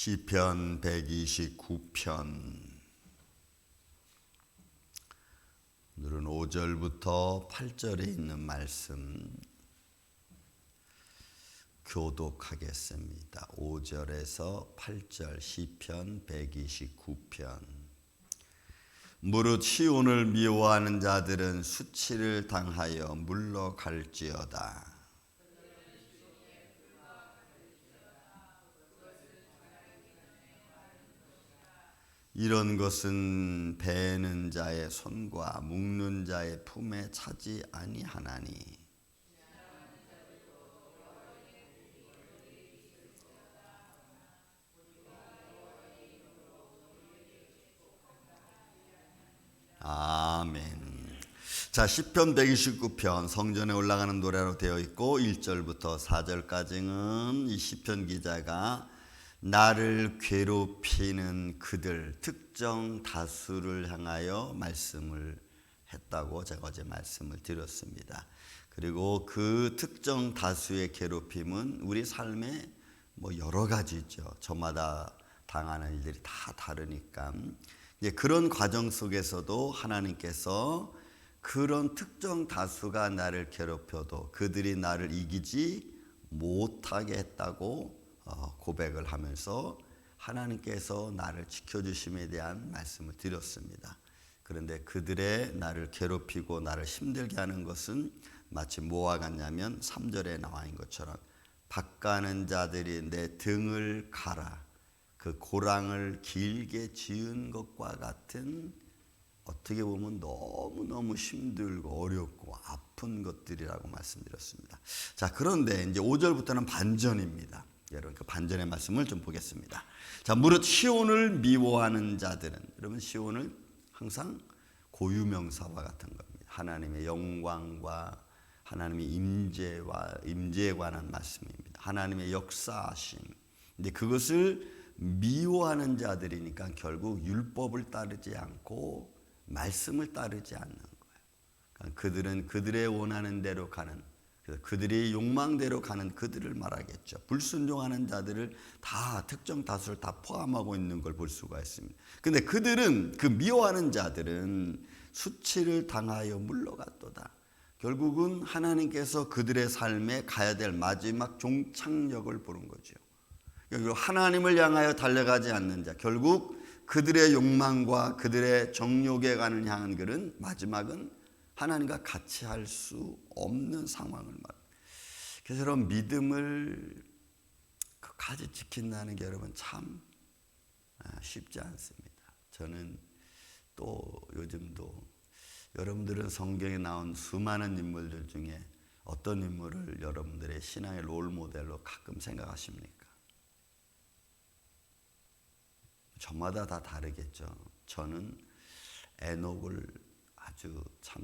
시편 129편. 오늘은 5절부터 8절에 있는 말씀 교독하겠습니다. 5절에서 8절 시편 129편. 무릇 시온을 미워하는 자들은 수치를 당하여 물러갈지어다. 이런 것은 베는 자의 손과 묶는 자의 품에 차지 아니하나니 아멘. 자, 시편 129편 성전에 올라가는 노래로 되어 있고 1절부터 4절까지는 이 시편 기자가 나를 괴롭히는 그들 특정 다수를 향하여 말씀을 했다고 제가 어제 말씀을 드렸습니다. 그리고 그 특정 다수의 괴롭힘은 우리 삶에 여러 가지 있죠. 저마다 당하는 일들이 다 다르니까 그런 과정 속에서도 하나님께서 그런 특정 다수가 나를 괴롭혀도 그들이 나를 이기지 못하게 했다고 고백을 하면서 하나님께서 나를 지켜주심에 대한 말씀을 드렸습니다. 그런데 그들의 나를 괴롭히고 나를 힘들게 하는 것은 마치 뭐와 같냐면 3절에 나와 있는 것처럼 밭가는 자들이 내 등을 갈아 그 고랑을 길게 지은 것과 같은, 어떻게 보면 너무너무 힘들고 어렵고 아픈 것들이라고 말씀드렸습니다. 자, 그런데 이제 5절부터는 반전입니다. 여러분, 그 반전의 말씀을 좀 보겠습니다. 자, 무릇 시온을 미워하는 자들은, 여러분 시온을 항상 고유명사와 같은 겁니다. 하나님의 영광과 하나님의 임재에 관한 말씀입니다. 하나님의 역사하심. 근데 그것을 미워하는 자들이니까 결국 율법을 따르지 않고 말씀을 따르지 않는 거예요. 그러니까 그들은 그들의 원하는 대로 가는, 그들의 욕망대로 가는 그들을 말하겠죠. 불순종하는 자들을 다, 특정 다수를 다 포함하고 있는 걸 볼 수가 있습니다. 근데 그들은, 그 미워하는 자들은 수치를 당하여 물러갔도다. 결국은 하나님께서 그들의 삶에 가야 될 마지막 종착역을 보는 거죠. 결국 하나님을 향하여 달려가지 않는 자, 결국 그들의 욕망과 그들의 정욕에 가는 향한 길은 마지막은 하나님과 같이 할 수 없는 상황을 말합니다. 그래서 여러분, 믿음을 끝까지 지킨다는 게 여러분 참 쉽지 않습니다. 저는 또 요즘도 여러분들은 성경에 나온 수많은 인물들 중에 어떤 인물을 여러분들의 신앙의 롤모델로 가끔 생각하십니까? 저마다 다 다르겠죠. 저는 에녹을 아주 참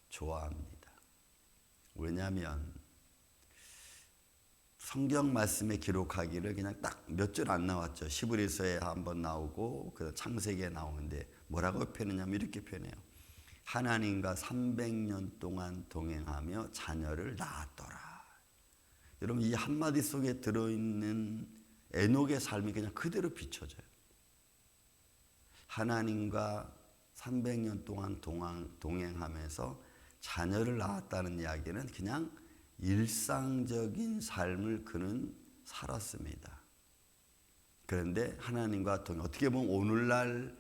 좋아합니다. 왜냐하면 성경 말씀에 기록하기를 그냥 딱 몇 줄 안 나왔죠. 히브리서에 한번 나오고 그 창세기에 나오는데 뭐라고 표현하냐면 이렇게 표현해요. 하나님과 300년 동안 동행하며 자녀를 낳았더라. 여러분, 이 한마디 속에 들어있는 에녹의 삶이 그냥 그대로 비춰져요. 하나님과 300년 동안 동행하면서 자녀를 낳았다는 이야기는 그냥 일상적인 삶을 그는 살았습니다. 그런데 하나님과 어떻게 보면 오늘날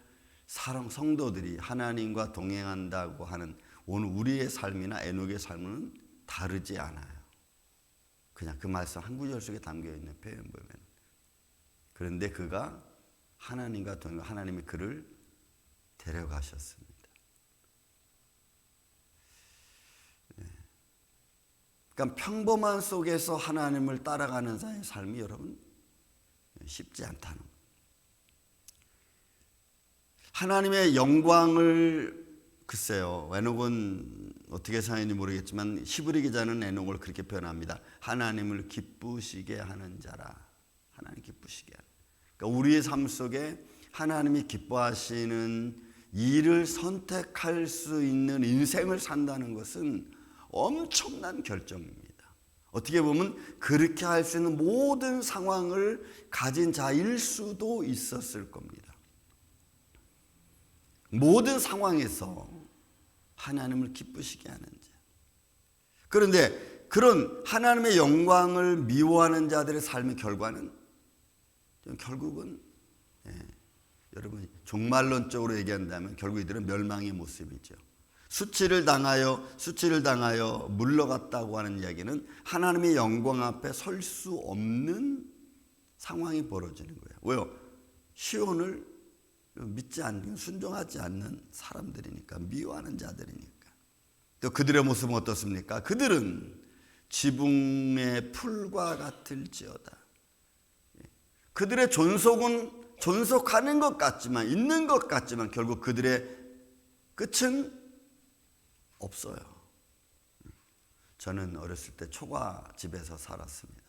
성도들이 하나님과 동행한다고 하는 오늘 우리의 삶이나 에녹의 삶은 다르지 않아요. 그냥 그 말씀 한 구절 속에 담겨있는 표현 보면, 그런데 그가 하나님과 동행, 하나님이 그를 데려가셨습니다. 그러니까 평범한 속에서 하나님을 따라가는 자의 삶이 여러분 쉽지 않다는 거예요. 하나님의 영광을, 글쎄요, 에녹은 어떻게 생각했는지 모르겠지만 히브리 기자는 에녹을 그렇게 표현합니다. 하나님을 기쁘시게 하는 자라. 하나님 기쁘시게 하는. 그러니까 우리의 삶 속에 하나님이 기뻐하시는 일을 선택할 수 있는 인생을 산다는 것은 엄청난 결정입니다. 어떻게 보면 그렇게 할 수 있는 모든 상황을 가진 자일 수도 있었을 겁니다. 모든 상황에서 하나님을 기쁘시게 하는 자. 그런데 그런 하나님의 영광을 미워하는 자들의 삶의 결과는 결국은 여러분 종말론적으로 얘기한다면 결국 이들은 멸망의 모습이죠. 수치를 당하여 물러갔다고 하는 이야기는 하나님의 영광 앞에 설 수 없는 상황이 벌어지는 거예요. 왜요? 시온을 믿지 않는, 순종하지 않는 사람들이니까, 미워하는 자들이니까. 또 그들의 모습은 어떻습니까? 그들은 지붕의 풀과 같을지어다. 그들의 존속은 존속하는 것 같지만, 있는 것 같지만 결국 그들의 끝은 없어요. 저는 어렸을 때 초가집에서 살았습니다.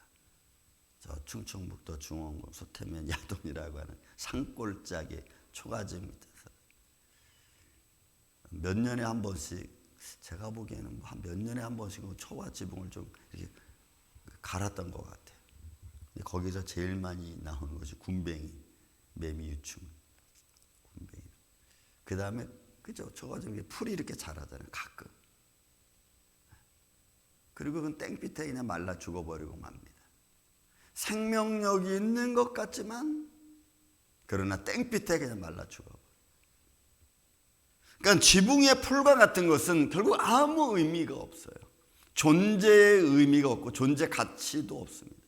저 충청북도 중원구 소태면 야동이라고 하는 산골짜기 초가집입니다. 몇 년에 한 번씩, 제가 보기에는 한 몇 년에 한 번씩 초와 지붕을 좀 이렇게 갈았던 것 같아요. 근데 거기서 제일 많이 나오는 것이 군뱅이, 매미 유충, 군뱅이. 그 다음에 그죠? 초가집에 풀이 이렇게 자라잖아요. 가끔. 그리고 그건 땡빛에 그냥 말라 죽어버리고 맙니다. 생명력이 있는 것 같지만 그러나 땡빛에 그냥 말라 죽어버려요. 그러니까 지붕의 풀과 같은 것은 결국 아무 의미가 없어요. 존재의 의미가 없고 존재 가치도 없습니다.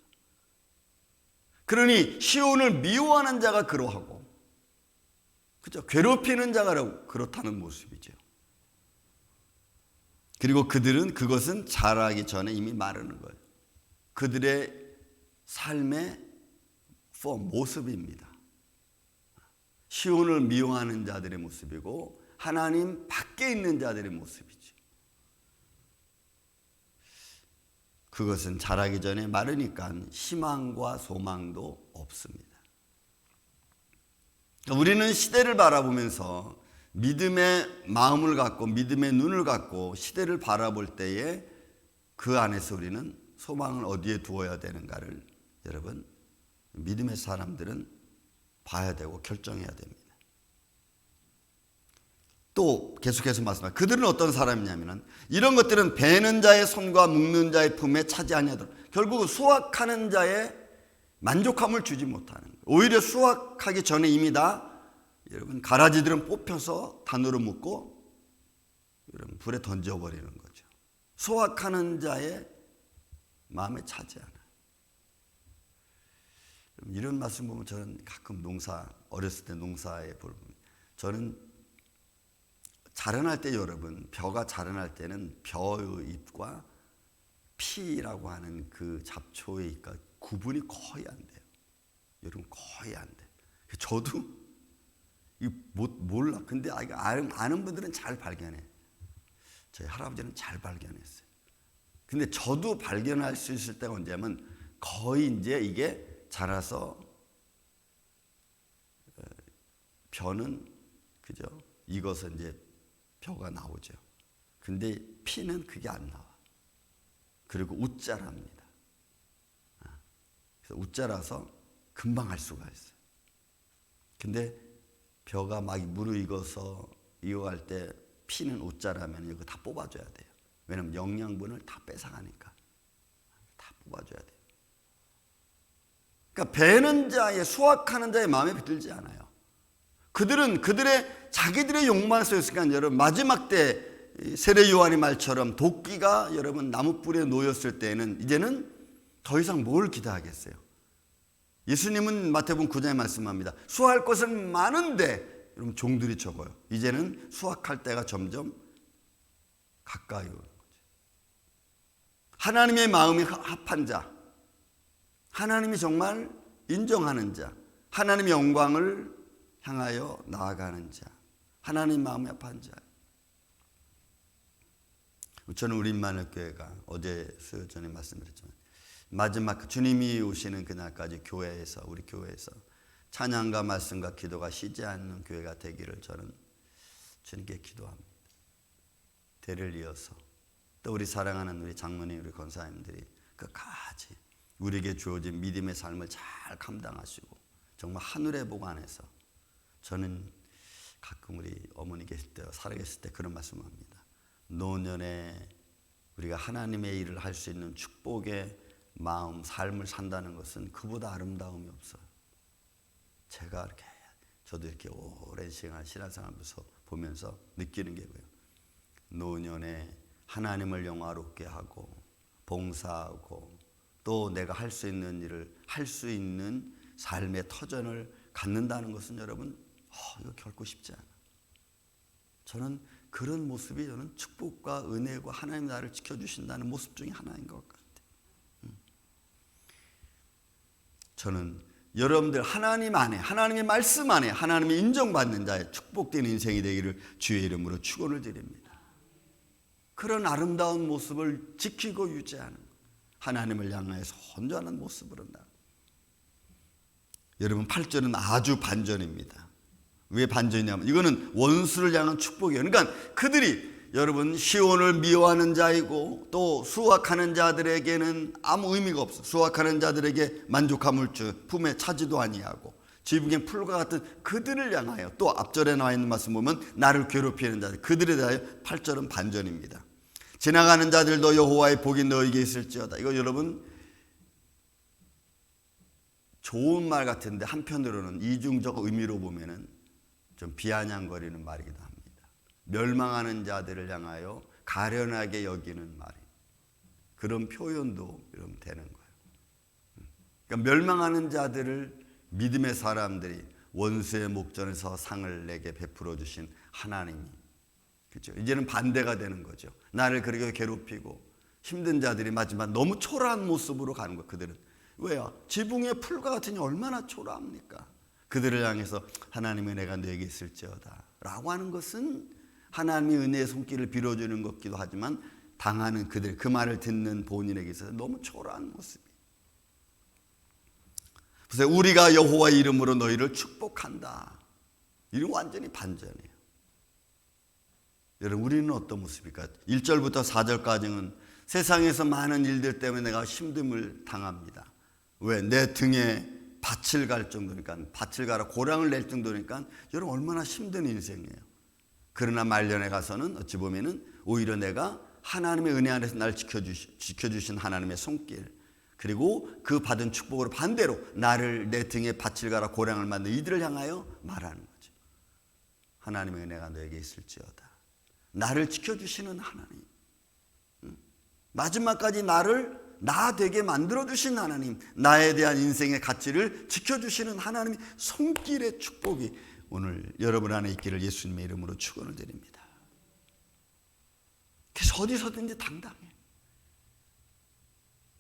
그러니 시온을 미워하는 자가 그러하고, 그죠? 괴롭히는 자가 그렇다는 모습이죠. 그리고 그들은 그것은 자라기 전에 이미 마르는 거예요. 그들의 삶의 모습입니다. 시온을 미워하는 자들의 모습이고 하나님 밖에 있는 자들의 모습이죠. 그것은 자라기 전에 마르니까 희망과 소망도 없습니다. 우리는 시대를 바라보면서 믿음의 마음을 갖고 믿음의 눈을 갖고 시대를 바라볼 때에 그 안에서 우리는 소망을 어디에 두어야 되는가를 여러분 믿음의 사람들은 봐야 되고 결정해야 됩니다. 또 계속해서 말씀합니다. 그들은 어떤 사람이냐면 이런 것들은 베는 자의 손과 묶는 자의 품에 차지 아니하도록 결국 수확하는 자의 만족함을 주지 못하는 거예요. 오히려 수확하기 전에 이미 다 여러분 가라지들은 뽑혀서 단으로 묶고 여러분 불에 던져버리는 거죠. 수확하는 자의 마음에 차지 않아요. 이런 말씀 보면 저는 가끔 어렸을 때 농사에 보면 저는 자라날 때 여러분 벼가 자라날 때는 벼의 잎과 피라고 하는 그 잡초의 잎과 구분이 거의 안 돼요. 여러분 거의 안 돼요. 저도 몰라. 근데 아는 분들은 잘 발견해. 저희 할아버지는 잘 발견했어요. 근데 저도 발견할 수 있을 때가 언제냐면 거의 이제 이게 자라서 벼는 그죠? 익어서 이제 벼가 나오죠. 근데 피는 그게 안 나와. 그리고 웃자랍니다. 그래서 웃자라서 금방 할 수가 있어요. 근데 벼가 막 무르익어서 익어갈 때 피는 웃자라면 이거 다 뽑아줘야 돼요. 왜냐면 영양분을 다 뺏어가니까 다 뽑아줘야 돼요. 그러니까 베는 자의 수확하는 자의 마음에 들지 않아요. 그들은 자기들의 욕망 속에서 여러분 마지막 때 세례 요한의 말처럼 도끼가 여러분 나무 뿌리에 놓였을 때에는 이제는 더 이상 뭘 기대하겠어요. 예수님은 마태복음 9장에 말씀합니다. 수확할 것은 많은데 여러분 종들이 적어요. 이제는 수확할 때가 점점 가까이 오는 거죠. 하나님의 마음이 합한 자, 하나님이 정말 인정하는 자, 하나님의 영광을 향하여 나아가는 자, 하나님 마음에 합한 자. 저는 우리 임마누엘교회가 어제 수요 전에 말씀드렸지만 마지막 주님이 오시는 그날까지 우리 교회에서 찬양과 말씀과 기도가 쉬지 않는 교회가 되기를 저는 주님께 기도합니다. 대를 이어서 또 우리 사랑하는 우리 장로님, 우리 권사님들이 끝까지 우리에게 주어진 믿음의 삶을 잘 감당하시고 정말 하늘의 복 안에서, 저는 가끔 우리 어머니 계실 때, 살아계실 때 그런 말씀을 합니다. 노년에 우리가 하나님의 일을 할 수 있는 축복의 마음, 삶을 산다는 것은 그보다 아름다움이 없어요. 제가 이렇게, 저도 이렇게 오랜 시간 신앙생활 보면서 느끼는 게 뭐예요? 노년에 하나님을 영화롭게 하고 봉사하고 또 내가 할 수 있는 일을 할 수 있는 삶의 터전을 갖는다는 것은 여러분, 이거 결코 쉽지 않아요. 저는 그런 모습이, 저는 축복과 은혜고 하나님 나를 지켜주신다는 모습 중에 하나인 것 같아요. 저는 여러분들 하나님 안에, 하나님의 말씀 안에 하나님의 인정받는 자의 축복된 인생이 되기를 주의 이름으로 축원을 드립니다. 그런 아름다운 모습을 지키고 유지하는, 하나님을 향하여서 헌전하는 모습으로 나. 여러분 8절은 아주 반전입니다. 왜 반전이냐면 이거는 원수를 향한 축복이에요. 그러니까 그들이, 여러분, 시온을 미워하는 자이고 또 수확하는 자들에게는 아무 의미가 없어. 수확하는 자들에게 만족함을 품에 차지도 아니하고 지붕의 풀과 같은 그들을 향하여, 또 앞절에 나와 있는 말씀 보면 나를 괴롭히는 자들, 그들에 대하여 8절은 반전입니다. 지나가는 자들도 여호와의 복이 너에게 있을지어다. 이거 여러분 좋은 말 같은데 한편으로는 이중적 의미로 보면은 좀 비아냥거리는 말이기도 합니다. 멸망하는 자들을 향하여 가련하게 여기는 말이, 그런 표현도 여러분 되는 거예요. 그러니까 멸망하는 자들을 믿음의 사람들이 원수의 목전에서 상을 내게 베풀어 주신 하나님이, 그렇죠? 이제는 반대가 되는 거죠. 나를 그렇게 괴롭히고 힘든 자들이 마지막 너무 초라한 모습으로 가는 거예요. 그들은 왜요? 지붕의 풀과 같으니 얼마나 초라합니까? 그들을 향해서 하나님의 은혜가 너에게 있을지어다 라고 하는 것은 하나님의 은혜의 손길을 빌어주는 것 같기도 하지만 당하는 그들, 그 말을 듣는 본인에게 있어서 너무 초라한 모습이에요. 그래서 우리가 여호와의 이름으로 너희를 축복한다, 이건 완전히 반전이에요. 여러분, 우리는 어떤 모습일까? 1절부터 4절까지는 세상에서 많은 일들 때문에 내가 힘듦을 당합니다. 왜? 내 등에 밭을 갈 정도니까, 밭을 가라 고랑을 낼 정도니까 여러분 얼마나 힘든 인생이에요. 그러나 말년에 가서는 어찌 보면은 오히려 내가 하나님의 은혜 안에서 날 지켜주신 하나님의 손길, 그리고 그 받은 축복으로 반대로 나를, 내 등에 밭을 가라 고랑을 만든 이들을 향하여 말하는 거죠. 하나님의 은혜가 너에게 있을지어다. 나를 지켜주시는 하나님, 마지막까지 나를 나 되게 만들어주신 하나님, 나에 대한 인생의 가치를 지켜주시는 하나님의 손길의 축복이 오늘 여러분 안에 있기를 예수님의 이름으로 축원을 드립니다. 그래서 어디서든지 당당해.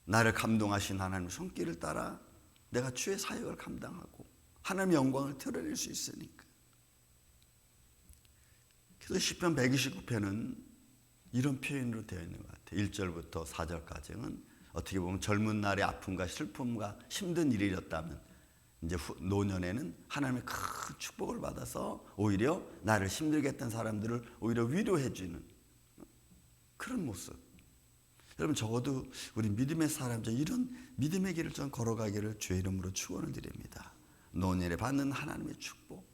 나를 감동하신 하나님의 손길을 따라 내가 주의 사역을 감당하고 하나님의 영광을 드러낼 수 있으니까. 그래서 시편 129편은 이런 표현으로 되어 있는 것 같아요. 1절부터 4절까지는 어떻게 보면 젊은 날의 아픔과 슬픔과 힘든 일이었다면 이제 노년에는 하나님의 큰 축복을 받아서 오히려 나를 힘들게 했던 사람들을 오히려 위로해 주는 그런 모습. 여러분, 적어도 우리 믿음의 사람들 이런 믿음의 길을 좀 걸어가기를 주의 이름으로 축원을 드립니다. 노년에 받는 하나님의 축복,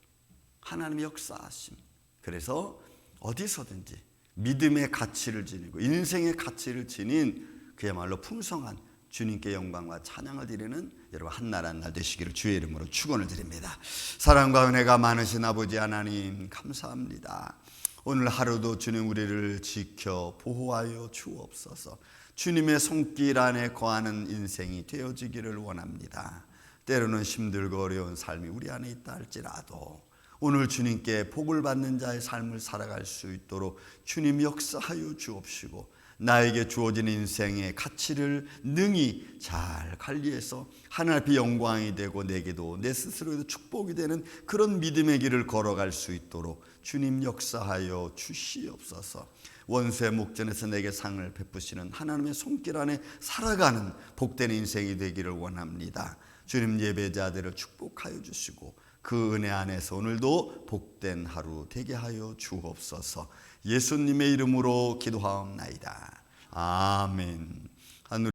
하나님의 역사하심. 그래서 어디서든지 믿음의 가치를 지니고 인생의 가치를 지닌 그야말로 풍성한 주님께 영광과 찬양을 드리는 여러분 한나라 날 되시기를 주의 이름으로 축원을 드립니다. 사랑과 은혜가 많으신 아버지 하나님, 감사합니다. 오늘 하루도 주님 우리를 지켜 보호하여 주옵소서. 주님의 손길 안에 거하는 인생이 되어지기를 원합니다. 때로는 힘들고 어려운 삶이 우리 안에 있다 할지라도 오늘 주님께 복을 받는 자의 삶을 살아갈 수 있도록 주님 역사하여 주옵시고, 나에게 주어진 인생의 가치를 능히 잘 관리해서 하나님 앞에 영광이 되고 내게도 내 스스로에도 축복이 되는 그런 믿음의 길을 걸어갈 수 있도록 주님 역사하여 주시옵소서. 원수의 목전에서 내게 상을 베푸시는 하나님의 손길 안에 살아가는 복된 인생이 되기를 원합니다. 주님, 예배자들을 축복하여 주시고 그 은혜 안에서 오늘도 복된 하루 되게 하여 주옵소서. 예수님의 이름으로 기도하옵나이다. 아멘.